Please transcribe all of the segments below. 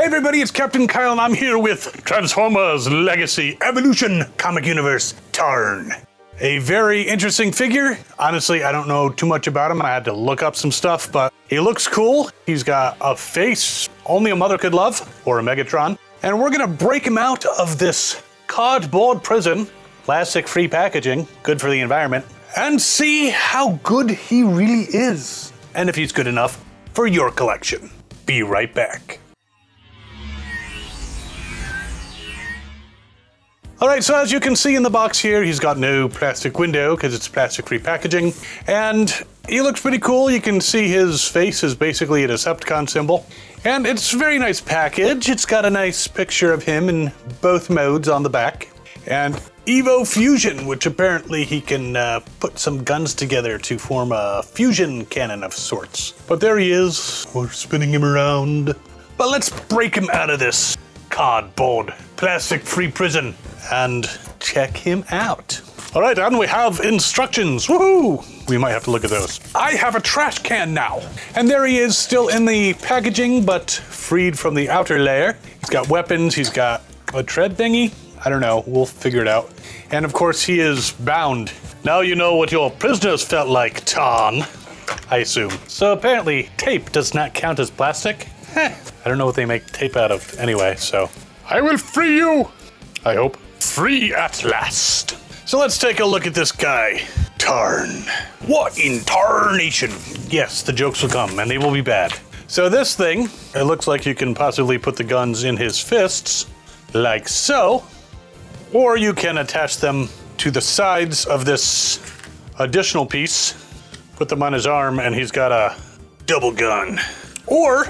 Hey everybody, it's Captain Kyle and I'm here with Transformers Legacy Evolution Comic Universe Tarn. A very interesting figure. Honestly, I don't know too much about him. I had to look up some stuff, but he looks cool. He's got a face only a mother could love, or a Megatron. And we're gonna break him out of this cardboard prison, plastic-free packaging, good for the environment, and see how good he really is. And if he's good enough for your collection. Be right back. All right, so as you can see in the box here, he's got no plastic window because it's plastic-free packaging, and he looks pretty cool. You can see his face is basically a Decepticon symbol, and it's a very nice package. It's got a nice picture of him in both modes on the back, and Evo Fusion, which apparently he can put some guns together to form a fusion cannon of sorts. But there he is. We're spinning him around. But let's break him out of this cardboard plastic-free prison and check him out. All right, and we have instructions. Woohoo! We might have to look at those. I have a trash can now. And there he is, still in the packaging, but freed from the outer layer. He's got weapons, he's got a tread thingy. I don't know, we'll figure it out. And of course, he is bound. Now you know what your prisoners felt like, Tarn, I assume. So apparently, tape does not count as plastic. I don't know what they make tape out of anyway, so. I will free you, I hope. Free at last. So let's take a look at this guy, Tarn. What in tarnation? Yes, the jokes will come, and they will be bad. So this thing, it looks like you can possibly put the guns in his fists, like so. Or you can attach them to the sides of this additional piece, put them on his arm, and he's got a double gun. Or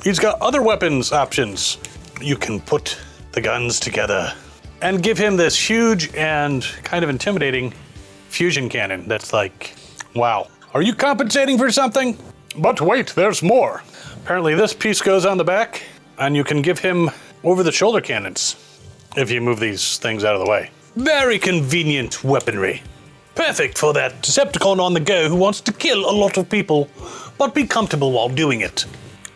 he's got other weapons options. You can put the guns together and give him this huge and kind of intimidating fusion cannon that's like, wow. Are you compensating for something? But wait, there's more. Apparently this piece goes on the back, and you can give him over-the-shoulder cannons if you move these things out of the way. Very convenient weaponry. Perfect for that Decepticon on the go who wants to kill a lot of people, but be comfortable while doing it.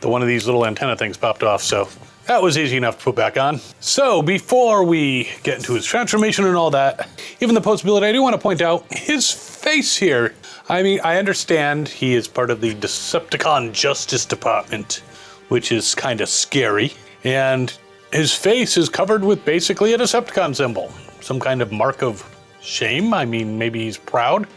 The one of these little antenna things popped off, so that was easy enough to put back on. So before we get into his transformation and all that, even the posability, I do want to point out his face here. I mean, I understand he is part of the Decepticon Justice Department, which is kind of scary. And his face is covered with basically a Decepticon symbol. Some kind of mark of shame. I mean, maybe he's proud.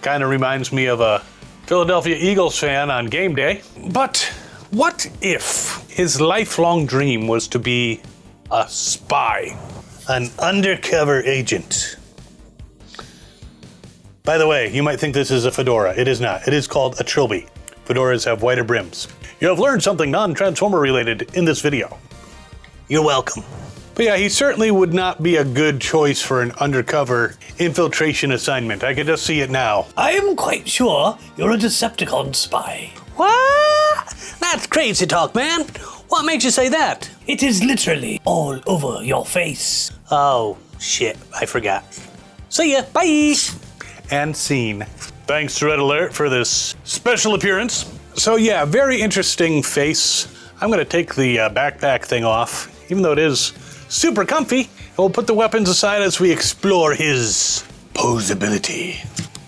Kind of reminds me of a Philadelphia Eagles fan on game day. But what if his lifelong dream was to be a spy, an undercover agent? By the way, you might think this is a fedora. It is not. It is called a trilby. Fedoras have wider brims. You have learned something non-Transformer related in this video. You're welcome. But yeah, he certainly would not be a good choice for an undercover infiltration assignment. I could just see it now. I am quite sure you're a Decepticon spy. What? That's crazy talk, man. What makes you say that? It is literally all over your face. Oh, shit. I forgot. See ya. Bye. And scene. Thanks to Red Alert for this special appearance. So yeah, very interesting face. I'm gonna take the backpack thing off, even though it is super comfy. And we'll put the weapons aside as we explore his posability.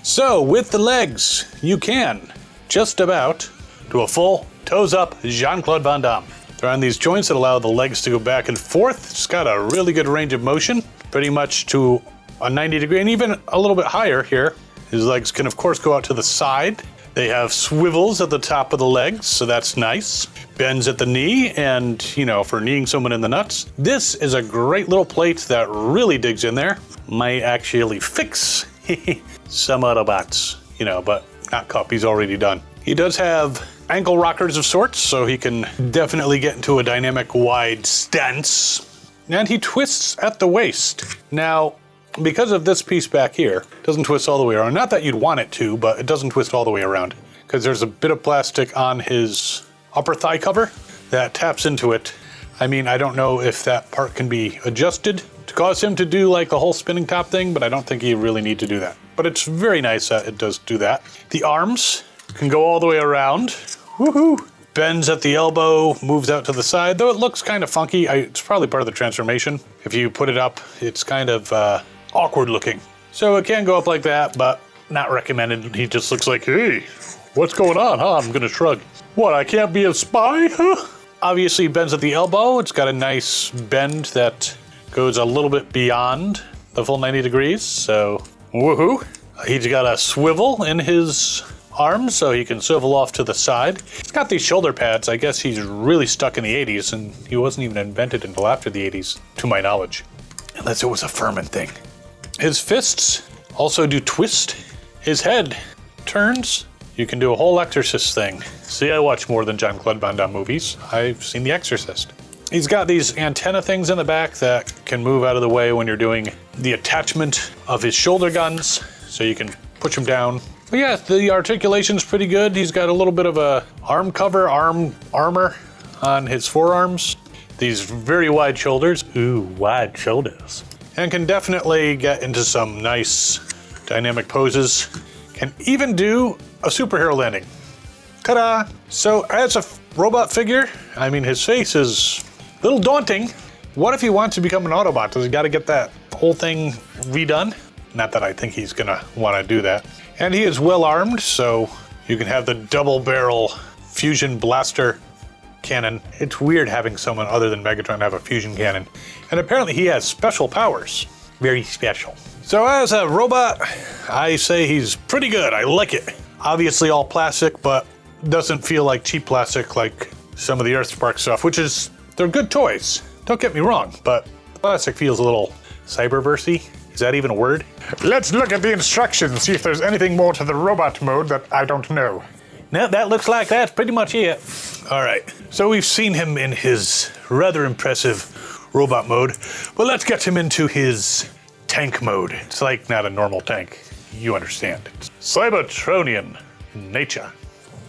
So with the legs, you can just about do a full toes up Jean-Claude Van Damme. They're on these joints that allow the legs to go back and forth. It's got a really good range of motion, pretty much to a 90 degree and even a little bit higher here. His legs can of course go out to the side. They have swivels at the top of the legs, so that's nice. Bends at the knee, and you know, for kneeing someone in the nuts. This is a great little plate that really digs in there. Might actually fix some Autobots, you know, but not copies already done. He does have ankle rockers of sorts, so he can definitely get into a dynamic wide stance. And he twists at the waist. Now, because of this piece back here, it doesn't twist all the way around. Not that you'd want it to, but it doesn't twist all the way around. Because there's a bit of plastic on his upper thigh cover that taps into it. I mean, I don't know if that part can be adjusted to cause him to do like the whole spinning top thing, but I don't think you really need to do that. But it's very nice that it does do that. The arms can go all the way around. Woohoo! bends at the elbow, moves out to the side, though it looks kind of funky. It's probably part of the transformation. If you put it up, it's kind of awkward looking. So it can go up like that, but not recommended. He just looks like, hey, what's going on, huh? I'm gonna shrug. What, I can't be a spy, huh? Obviously bends at the elbow. It's got a nice bend that goes a little bit beyond the full 90 degrees, so woohoo. He's got a swivel in his arms, so he can swivel off to the side. He's got these shoulder pads. I guess he's really stuck in the 80s, and he wasn't even invented until after the 80s, to my knowledge. Unless it was a Furman thing. His fists also do twist. His head turns. You can do a whole Exorcist thing. See, I watch more than Jean-Claude Van Damme movies. I've seen The Exorcist. He's got these antenna things in the back that can move out of the way when you're doing the attachment of his shoulder guns, so you can push him down. But yeah, the articulation's pretty good. He's got a little bit of a arm cover, armor on his forearms. These very wide shoulders. Ooh, wide shoulders. And can definitely get into some nice dynamic poses. Can even do a superhero landing. Ta-da! So as a robot figure, I mean, his face is a little daunting. What if he wants to become an Autobot? Does he got to get that whole thing redone? Not that I think he's gonna want to do that. And he is well armed, so you can have the double barrel fusion blaster cannon. It's weird having someone other than Megatron have a fusion cannon. And apparently he has special powers. Very special. So as a robot, I say he's pretty good. I like it. Obviously all plastic, but doesn't feel like cheap plastic like some of the Earthspark stuff, which is, they're good toys. Don't get me wrong, but the plastic feels a little cyberversy. Is that even a word? Let's look at the instructions, see if there's anything more to the robot mode that I don't know. No, that looks like that's pretty much it. All right, so we've seen him in his rather impressive robot mode, but let's get him into his tank mode. It's like not a normal tank. You understand. It's Cybertronian in nature.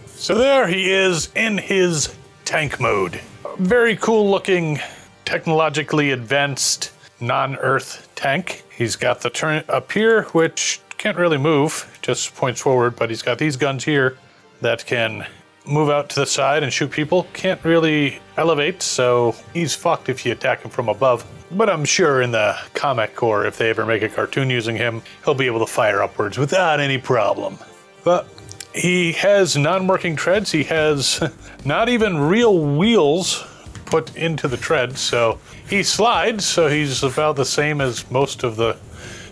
So there he is in his tank mode. Very cool looking, technologically advanced, non-Earth tank. He's got the turn up here, which can't really move, just points forward, but he's got these guns here that can move out to the side and shoot people. Can't really elevate, so he's fucked if you attack him from above. But I'm sure in the comic, or if they ever make a cartoon using him, he'll be able to fire upwards without any problem. But he has non-working treads. He has not even real wheels put into the treads, so he slides, so he's about the same as most of the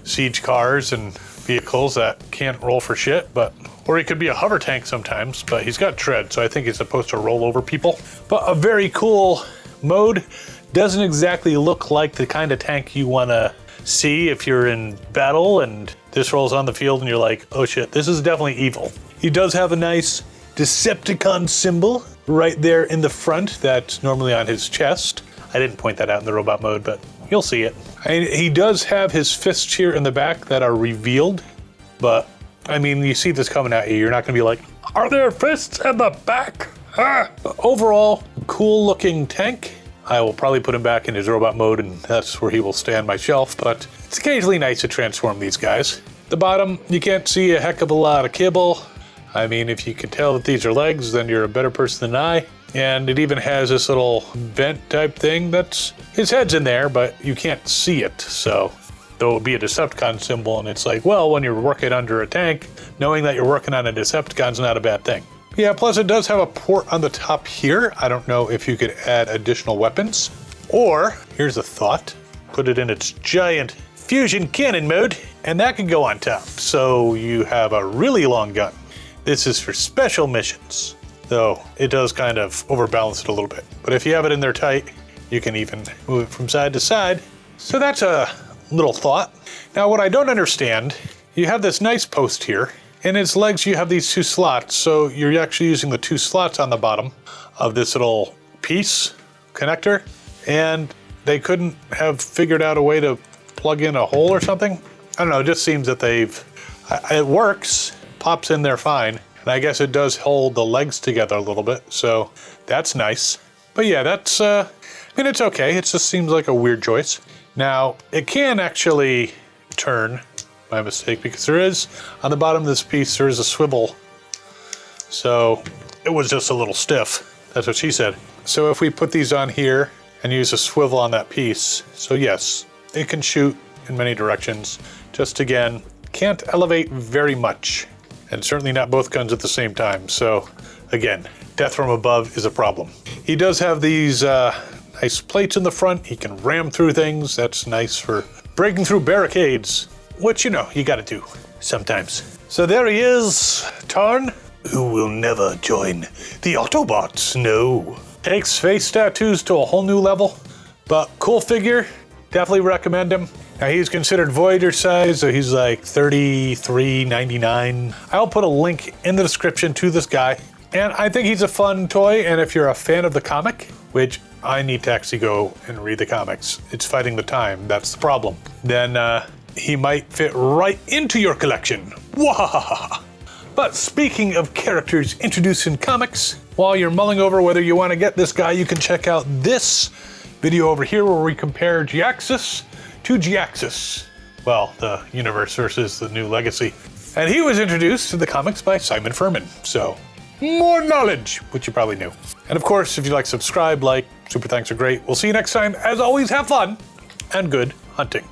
siege cars and vehicles that can't roll for shit, or he could be a hover tank sometimes, but he's got tread, so I think he's supposed to roll over people. But a very cool mode. Doesn't exactly look like the kind of tank you want to see if you're in battle and this rolls on the field and you're like, oh shit, this is definitely evil. He does have a nice Decepticon symbol right there in the front that's normally on his chest. I didn't point that out in the robot mode, but you'll see it. And he does have his fists here in the back that are revealed, but I mean, you see this coming at you, you're not gonna be like, are there fists in the back? Ah! Overall, cool looking tank. I will probably put him back in his robot mode and that's where he will stay on my shelf, but it's occasionally nice to transform these guys. The bottom, you can't see a heck of a lot of kibble. I mean, if you can tell that these are legs, then you're a better person than I. And it even has this little vent type thing that's, his head's in there, but you can't see it. So, though it would be a Decepticon symbol, and it's like, well, when you're working under a tank, knowing that you're working on a Decepticon's not a bad thing. Yeah, plus it does have a port on the top here. I don't know if you could add additional weapons. Or, here's a thought, put it in its giant fusion cannon mode, and that can go on top. So you have a really long gun. This is for special missions, though it does kind of overbalance it a little bit. But if you have it in there tight, you can even move it from side to side. So that's a little thought. Now what I don't understand, you have this nice post here. In its legs, you have these two slots, so you're actually using the two slots on the bottom of this little piece connector, and they couldn't have figured out a way to plug in a hole or something? I don't know, it just seems that it works, pops in there fine, and I guess it does hold the legs together a little bit, so that's nice. But yeah, that's, I mean, it's okay, it just seems like a weird choice. Now, it can actually turn. My mistake, because there is, on the bottom of this piece, there is a swivel. So it was just a little stiff. That's what she said. So if we put these on here and use a swivel on that piece, so yes, it can shoot in many directions. Just again, can't elevate very much. And certainly not both guns at the same time. So again, death from above is a problem. He does have these nice plates in the front. He can ram through things. That's nice for breaking through barricades, which, you know, you gotta do sometimes. So there he is, Tarn, who will never join the Autobots, no. Takes face tattoos to a whole new level, but cool figure, definitely recommend him. Now he's considered Voyager size, so he's like $33.99. I'll put a link in the description to this guy. And I think he's a fun toy, and if you're a fan of the comic, which I need to actually go and read the comics, it's fighting the time, that's the problem, then he might fit right into your collection. Wahahaha. But speaking of characters introduced in comics, while you're mulling over whether you want to get this guy, you can check out this video over here where we compare Jhiaxus to Jhiaxus. Well, the universe versus the new legacy. And he was introduced to the comics by Simon Furman, so more knowledge, which you probably knew. And of course, if you like, subscribe, like, super thanks are great. We'll see you next time. As always, have fun and good hunting.